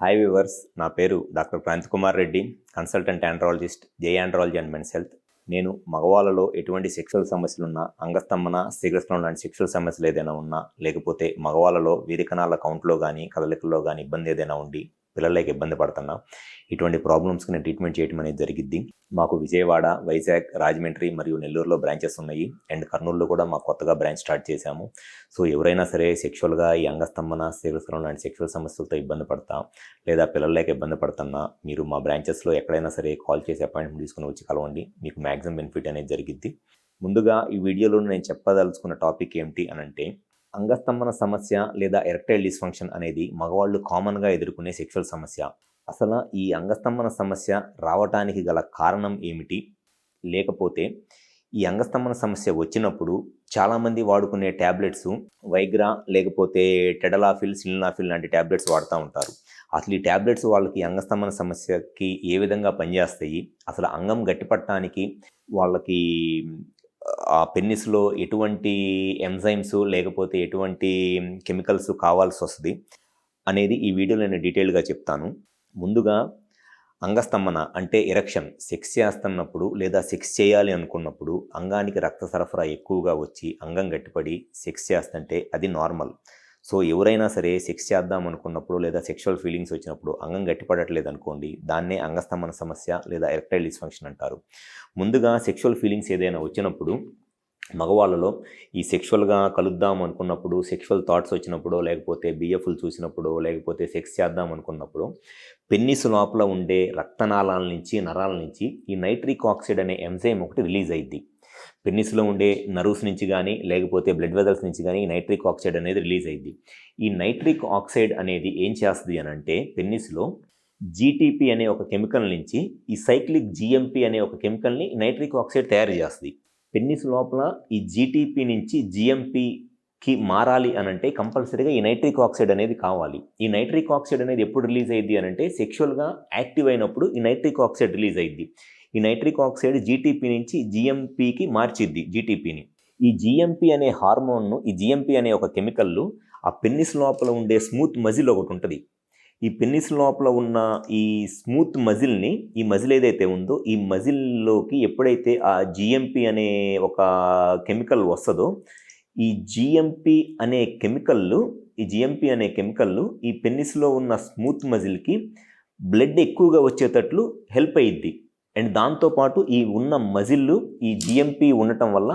Hi viewers, నా పేరు doctor Kranthi Kumar Reddy, consultant andrologist, J andrology and men's health. నేను మగవాళ్ళలో ఎటువంటి సెక్షువల్ సమస్యలున్నా, అంగస్తంభన, శీఘ్రస్ఖలనం లాంటి సెక్షువల్ సమస్యలు ఏదైనా ఉన్నా, లేకపోతే మగవాళ్ళలో వీరికణాల కౌంట్లో కానీ కదలికల్లో కానీ ఇబ్బంది ఏదైనా ఉండి పిల్లలకి ఇబ్బంది పడుతున్నా, ఇటువంటి ప్రాబ్లమ్స్కి నేను ట్రీట్మెంట్ చేయడం అనేది జరిగిద్ది. మాకు విజయవాడ, వైజాగ్, రాజమండ్రి మరియు నెల్లూరులో బ్రాంచెస్ ఉన్నాయి. అండ్ కర్నూలులో కూడా మాకు కొత్తగా బ్రాంచ్ స్టార్ట్ చేశాము. సో ఎవరైనా సరే సెక్షువల్గా ఈ అంగస్తంభన, శీఘ్రస్ఖలనం లాంటి సెక్షువల్ సమస్యలతో ఇబ్బంది పడతా లేదా పిల్లలకి ఇబ్బంది పడుతున్నా, మీరు మా బ్రాంచెస్లో ఎక్కడైనా సరే కాల్ చేసి అపాయింట్మెంట్ తీసుకుని వచ్చి కలవండి. మీకు మ్యాక్సిమం బెనిఫిట్ అనేది జరిగిద్ది. ముందుగా ఈ వీడియోలో నేను చెప్పదలుచుకున్న టాపిక్ ఏమిటి అనంటే, అంగస్తంభన సమస్య లేదా ఎరెక్టైల్ డిస్ఫంక్షన్ అనేది మగవాళ్ళు కామన్గా ఎదుర్కొనే సెక్షువల్ సమస్య. అసలు ఈ అంగస్తంభన సమస్య రావటానికి గల కారణం ఏమిటి, లేకపోతే ఈ అంగస్తంభన సమస్య వచ్చినప్పుడు చాలామంది వాడుకునే ట్యాబ్లెట్స్ వైగ్రా లేకపోతే టెడలాఫిల్, సిల్నాఫిల్ లాంటి ట్యాబ్లెట్స్ వాడుతూ ఉంటారు. అసలు ఈ ట్యాబ్లెట్స్ వాళ్ళకి అంగస్తంభన సమస్యకి ఏ విధంగా పనిచేస్తాయి, అసలు అంగం గట్టిపట్టడానికి వాళ్ళకి ఆ పెన్నిస్లో ఎటువంటి ఎంజైమ్స్ లేకపోతే ఎటువంటి కెమికల్స్ కావాల్సి వస్తుంది అనేది ఈ వీడియోలో నేను డీటెయిల్గా చెప్తాను. ముందుగా అంగస్తంభన అంటే ఎరెక్షన్, సెక్స్ చేస్తున్నప్పుడు లేదా సెక్స్ చేయాలి అనుకున్నప్పుడు అంగానికి రక్త సరఫరా ఎక్కువగా వచ్చి అంగం గట్టిపడి సెక్స్ చేస్తుంటే అది నార్మల్. సో ఎవరైనా సరే సెక్స్ చేద్దాం అనుకున్నప్పుడు లేదా సెక్షువల్ ఫీలింగ్స్ వచ్చినప్పుడు అంగం గట్టిపడట్లేదు అనుకోండి, దాన్నే అంగస్తంభన సమస్య లేదా ఎరెక్టైల్ డిస్ఫంక్షన్ అంటారు. ముందుగా సెక్షువల్ ఫీలింగ్స్ ఏదైనా వచ్చినప్పుడు మగవాళ్ళలో ఈ సెక్షువల్గా కలుద్దాం అనుకున్నప్పుడు, సెక్షువల్ థాట్స్ వచ్చినప్పుడు, లేకపోతే బిఎఫ్లు చూసినప్పుడు, లేకపోతే సెక్స్ చేద్దాం అనుకున్నప్పుడు పెన్నిస్ లోపల ఉండే రక్తనాళాల నుంచి, నరాల నుంచి ఈ నైట్రిక్ ఆక్సైడ్ అనే ఎంజైమ్ ఒకటి రిలీజ్ అయ్యిద్ది. పెన్నిస్లో ఉండే నర్వ్స్ నుంచి కానీ లేకపోతే బ్లడ్ వెజల్స్ నుంచి కానీ ఈ నైట్రిక్ ఆక్సైడ్ అనేది రిలీజ్ అయ్యిద్ది. ఈ నైట్రిక్ ఆక్సైడ్ అనేది ఏం చేస్తుంది అని అంటే, పెన్నిస్లో జీటీపీ అనే ఒక కెమికల్ నుంచి ఈ సైక్లిక్ జిఎంపీ అనే ఒక కెమికల్ని నైట్రిక్ ఆక్సైడ్ తయారు చేస్తుంది. పెన్నిస్ లోపల ఈ జీటీపీ నుంచి జిఎంపీకి మారాలి అనంటే కంపల్సరీగా ఈ నైట్రిక్ ఆక్సైడ్ అనేది కావాలి. ఈ నైట్రిక్ ఆక్సైడ్ అనేది ఎప్పుడు రిలీజ్ అయ్యిద్ది అనంటే, సెక్షువల్గా యాక్టివ్ అయినప్పుడు ఈ నైట్రిక్ ఆక్సైడ్ రిలీజ్ అయ్యిద్ది. ఈ నైట్రిక్ ఆక్సైడ్ జీటీపీ నుంచి జిఎంపీకి మార్చిద్ది జీటీపీని. ఈ జిఎంపీ అనే హార్మోన్ను, ఈ జిఎంపీ అనే ఒక కెమికల్లు ఆ పెన్నిస్ లోపల ఉండే స్మూత్ మజిల్ ఒకటి ఉంటుంది. ఈ పెన్నిస్ లోపల ఉన్న ఈ స్మూత్ మజిల్ని, ఈ మజిల్ ఏదైతే ఉందో ఈ మజిల్లోకి ఎప్పుడైతే ఆ జిఎంపీ అనే ఒక కెమికల్ వస్తుందో, ఈ జిఎంపీ అనే కెమికల్లు ఈ పెన్నిస్లో ఉన్న స్మూత్ మజిల్కి బ్లడ్ ఎక్కువగా వచ్చేటట్లు హెల్ప్ అయ్యిద్ది. అండ్ దాంతోపాటు ఈ ఉన్న మజిల్లు ఈ జిఎంపీ ఉండటం వల్ల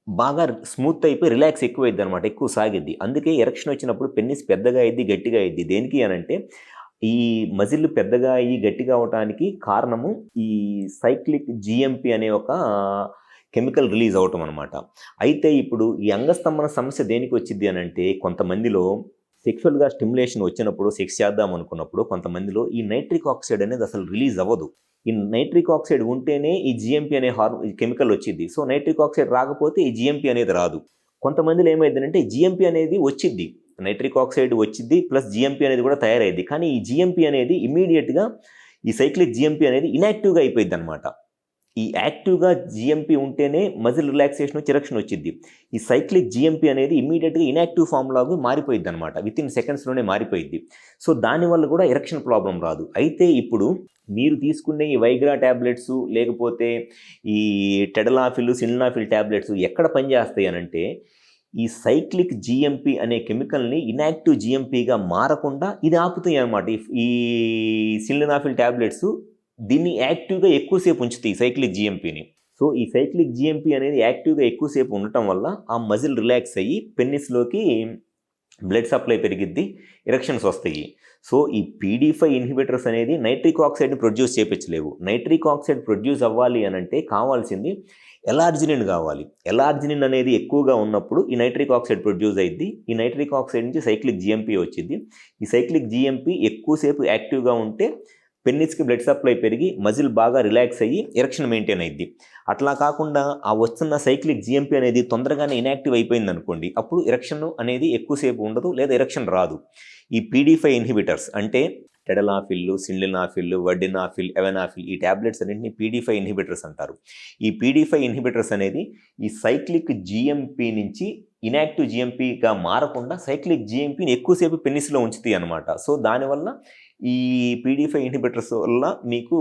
బాగా స్మూత్ అయిపోయి రిలాక్స్ ఎక్కువైద్ది అనమాట, ఎక్కువ సాగిద్ది. అందుకే ఎరెక్షన్ వచ్చినప్పుడు పెన్నిస్ పెద్దగా అయ్యిద్ది, గట్టిగా అయ్యిద్ది. దేనికి అనంటే, ఈ మజిల్ పెద్దగా అయ్యి గట్టిగా అవటానికి కారణము ఈ సైక్లిక్ జిఎంపీ అనే ఒక కెమికల్ రిలీజ్ అవటం అనమాట. అయితే ఇప్పుడు ఈ అంగస్తంభన సమస్య దేనికి వచ్చింది అనంటే, కొంతమందిలో సెక్షువల్గా స్టిమ్యులేషన్ వచ్చినప్పుడు, సెక్స్ చేద్దాం అనుకున్నప్పుడు కొంతమందిలో ఈ నైట్రిక్ ఆక్సైడ్ అనేది అసలు రిలీజ్ అవ్వదు. ఈ నైట్రిక్ ఆక్సైడ్ ఉంటేనే ఈ జిఎంపీ అనే కెమికల్ వచ్చింది. సో నైట్రిక్ ఆక్సైడ్ రాకపోతే ఈ జిఎంపీ అనేది రాదు. కొంతమందిలో ఏమైందంటే జిఎంపీ అనేది వచ్చిద్ది, నైట్రిక్ ఆక్సైడ్ వచ్చిద్ది ప్లస్ జిఎంపీ అనేది కూడా తయారైద్ది. కానీ ఈ జిఎంపీ అనేది ఇమీడియట్గా ఈ సైక్లిక్ జిఎంపీ అనేది ఇన్యాక్టివ్గా అయిపోయింది అనమాట. ఈ యాక్టివ్గా జిఎంపీ ఉంటేనే మజిల్ రిలాక్సేషన్ వచ్చి ఎరెక్షన్ వచ్చింది. ఈ సైక్లిక్ జిఎంపీ అనేది ఇమీడియట్గా ఇన్యాక్టివ్ ఫామ్ లాగా మారిపోయింది అనమాట, వితిన్ సెకండ్స్లోనే మారిపోయింది. సో దానివల్ల కూడా ఎరెక్షన్ ప్రాబ్లం రాదు. అయితే ఇప్పుడు మీరు తీసుకునే ఈ వైగ్రా ట్యాబ్లెట్స్ లేకపోతే ఈ టెడలాఫిల్, సిల్నాఫిల్ ట్యాబ్లెట్స్ ఎక్కడ పనిచేస్తాయి అనంటే, ఈ సైక్లిక్ జిఎంపీ అనే కెమికల్ని ఇన్యాక్టివ్ జిఎంపీగా మారకుండా ఇది ఆపుతాయి అనమాట. ఈ సిల్నాఫిల్ ట్యాబ్లెట్స్ దీన్ని యాక్టివ్గా ఎక్కువసేపు ఉంచుతాయి సైక్లిక్ జిఎంపీని. సో ఈ సైక్లిక్ జిఎంపీ అనేది యాక్టివ్గా ఎక్కువసేపు ఉండటం వల్ల ఆ మజిల్ రిలాక్స్ అయ్యి పెన్నిస్లోకి బ్లడ్ సప్లై పెరిగిద్ది, ఎరెక్షన్స్ వస్తాయి. సో ఈ PDE5 ఇన్హిబిటర్స్ అనేది నైట్రిక్ ఆక్సైడ్ని ప్రొడ్యూస్ చేయించలేవు. నైట్రిక్ ఆక్సైడ్ ప్రొడ్యూస్ అవ్వాలి అనంటే కావాల్సింది ఎలార్జినిన్ కావాలి. ఎలార్జినిన్ అనేది ఎక్కువగా ఉన్నప్పుడు ఈ నైట్రిక్ ఆక్సైడ్ ప్రొడ్యూస్ అయ్యిద్ది. ఈ నైట్రిక్ ఆక్సైడ్ నుంచి సైక్లిక్ జిఎంపీ వచ్చింది. ఈ సైక్లిక్ జిఎంపీ ఎక్కువసేపు యాక్టివ్గా ఉంటే పెన్నిస్కి బ్లడ్ సప్లై పెరిగి మజిల్ బాగా రిలాక్స్ అయ్యి ఎరెక్షన్ మెయింటైన్ అయ్యిద్ది. అట్లా కాకుండా ఆ వస్తున్న సైక్లిక్ జిఎంపీ అనేది తొందరగానే ఇన్యాక్టివ్ అయిపోయింది అనుకోండి, అప్పుడు ఎరెక్షన్ అనేది ఎక్కువసేపు ఉండదు లేదా ఎరెక్షన్ రాదు. ఈ PDE5 ఇన్హిబిటర్స్ అంటే టెడలాఫిల్, సిల్డెనాఫిల్, వర్డినాఫిల్, ఎవెనాఫిల్ ఈ ట్యాబ్లెట్స్ అన్నింటినీ PDE5 ఇన్హిబిటర్స్ అంటారు. ఈ PDE5 ఇన్హిబిటర్స్ అనేది ఈ సైక్లిక్ జిఎంపీ నుంచి ఇన్యాక్టివ్ జిఎంపీగా మారకుండా సైక్లిక్ జిఎంపీని ఎక్కువసేపు పెన్నిస్లో ఉంచుతాయి అనమాట. సో దానివల్ల ఈ PDE5 ఇన్హిబిటర్స్ వల్ల మీకు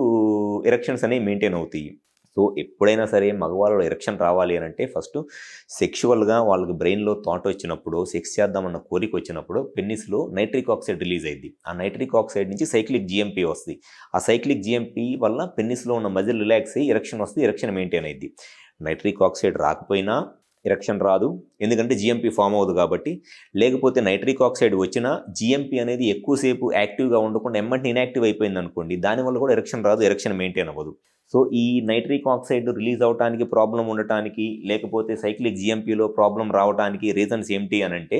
ఎరెక్షన్స్ అనేవి మెయింటైన్ అవుతాయి. సో ఎప్పుడైనా సరే మగవాళ్ళలో ఎరెక్షన్ రావాలి అని అంటే ఫస్ట్ సెక్షువల్గా వాళ్ళకి బ్రెయిన్లో థాట్ వచ్చినప్పుడు, సెక్స్ చేద్దామన్న కోరిక వచ్చినప్పుడు పెన్నిస్లో నైట్రిక్ ఆక్సైడ్ రిలీజ్ అయింది. ఆ నైట్రిక్ ఆక్సైడ్ నుంచి సైక్లిక్ GMP వస్తుంది. ఆ సైక్లిక్ GMP వల్ల పెన్నిస్లో ఉన్న మజిల్ రిలాక్స్ అయ్యి ఎరెక్షన్ వస్తుంది, ఎరెక్షన్ మెయింటైన్ అయింది. నైట్రిక్ ఆక్సైడ్ రాకపోయినా ఎరెక్షన్ రాదు, ఎందుకంటే GMP ఫామ్ అవ్వదు కాబట్టి. లేకపోతే నైట్రిక్ ఆక్సైడ్ వచ్చినా GMP అనేది ఎక్కువసేపు యాక్టివ్గా ఉండకుండా ఎమ్మటి ఇన్యాక్టివ్ అయిపోయింది అనుకోండి, దానివల్ల కూడా ఎరెక్షన్ రాదు, ఎరెక్షన్ మెయింటైన్ అవ్వదు. సో ఈ నైట్రిక్ ఆక్సైడ్ రిలీజ్ అవడానికి ప్రాబ్లం ఉండటానికి, లేకపోతే సైక్లిక్ GMPలో ప్రాబ్లం రావడానికి రీజన్స్ ఏమిటి అని అంటే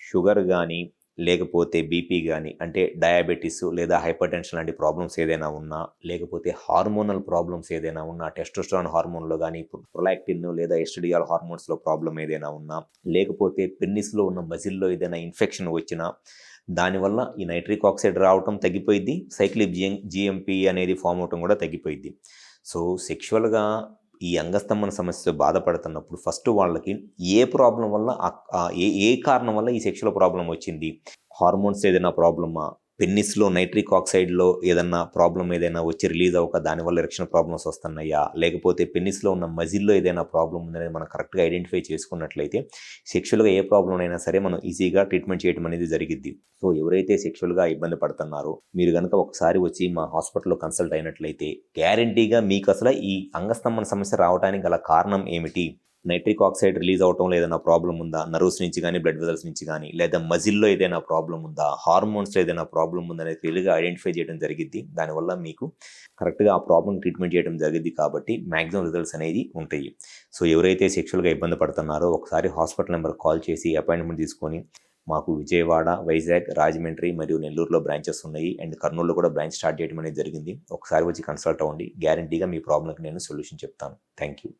షుగర్ కానీ, లేకపోతే బీపీ కానీ, అంటే డయాబెటీస్ లేదా హైపర్ టెన్షన్ లాంటి ప్రాబ్లమ్స్ ఏదైనా ఉన్నా, లేకపోతే హార్మోనల్ ప్రాబ్లమ్స్ ఏదైనా ఉన్నా, టెస్టోస్టెరాన్ హార్మోన్లో కానీ, ప్రొలాక్టిన్ లేదా ఎస్ట్రిడియాల్ హార్మోన్స్లో ప్రాబ్లం ఏదైనా ఉన్నా, లేకపోతే పెన్నిస్లో ఉన్న మజిల్లో ఏదైనా ఇన్ఫెక్షన్ వచ్చినా, దానివల్ల ఈ నైట్రిక్ ఆక్సైడ్ రావటం తగ్గిపోయింది, సైక్లిక్ GMP అనేది ఫామ్ అవటం కూడా తగ్గిపోయింది. సో సెక్షువల్గా ఈ అంగస్తంభన సమస్య బాధపడుతున్నప్పుడు ఫస్ట్ వాళ్ళకి ఏ ప్రాబ్లం వల్ల ఏ కారణం వల్ల ఈ సెక్షువల్ ప్రాబ్లం వచ్చింది, హార్మోన్స్ ఏదైనా ప్రాబ్లమా, పెన్నిస్లో నైట్రిక్ ఆక్సైడ్లో ఏదన్నా ప్రాబ్లం ఏదైనా వచ్చి రిలీజ్ అవ్వక దానివల్ల ఎరెక్షన్ ప్రాబ్లమ్స్ వస్తున్నాయా, లేకపోతే పెన్నిస్లో ఉన్న మజిల్లో ఏదైనా ప్రాబ్లం ఉందనేది మనం కరెక్ట్గా ఐడెంటిఫై చేసుకున్నట్లయితే సెక్షువల్గా ఏ ప్రాబ్లం అయినా సరే మనం ఈజీగా ట్రీట్మెంట్ చేయడం అనేది జరిగిద్ది. సో ఎవరైతే సెక్షువల్గా ఇబ్బంది పడుతున్నారో మీరు కనుక ఒకసారి వచ్చి మా హాస్పిటల్లో కన్సల్ట్ అయినట్లయితే గ్యారంటీగా మీకు అసలు ఈ అంగస్తంభన సమస్య రావడానికి గల కారణం ఏమిటి, నైట్రిక్ ఆక్సైడ్ రిలీజ్ అవటంలో ఏదైనా ప్రాబ్లం ఉందా, నర్వ్స్ నుంచి కానీ, బ్లడ్ వెజల్స్ నుంచి కానీ, లేదా మజిల్లో ఏదైనా ప్రాబ్లం ఉందా, హార్మోన్స్లో ఏదైనా ప్రాబ్లం ఉందా అనేది క్లియర్గా ఐడెంటిఫై చేయడం జరిగిద్ది. దానివల్ల మీకు కరెక్ట్గా ఆ ప్రాబ్లం ట్రీట్మెంట్ చేయడం జరిగిద్ది కాబట్టి మ్యాక్సిమం రిజల్ట్స్ అనేది ఉంటాయి. సో ఎవరైతే సెక్షువల్గా ఇబ్బంది పడుతున్నారో ఒకసారి హాస్పిటల్ నెంబర్ కాల్ చేసి అపాయింట్మెంట్ తీసుకొని, మాకు విజయవాడ, వైజాగ్, రాజమండ్రి మరియు నెల్లూరులో బ్రాంచెస్ ఉన్నాయి, అండ్ కర్నూలులో కూడా బ్రాంచ్ స్టార్ట్ చేయడం అనేది జరిగింది. ఒకసారి వచ్చి కన్సల్ట్ అవ్వండి, గ్యారంటీగా మీ ప్రాబ్లంకి నేను సొల్యూషన్ చెప్తాను. Thank you.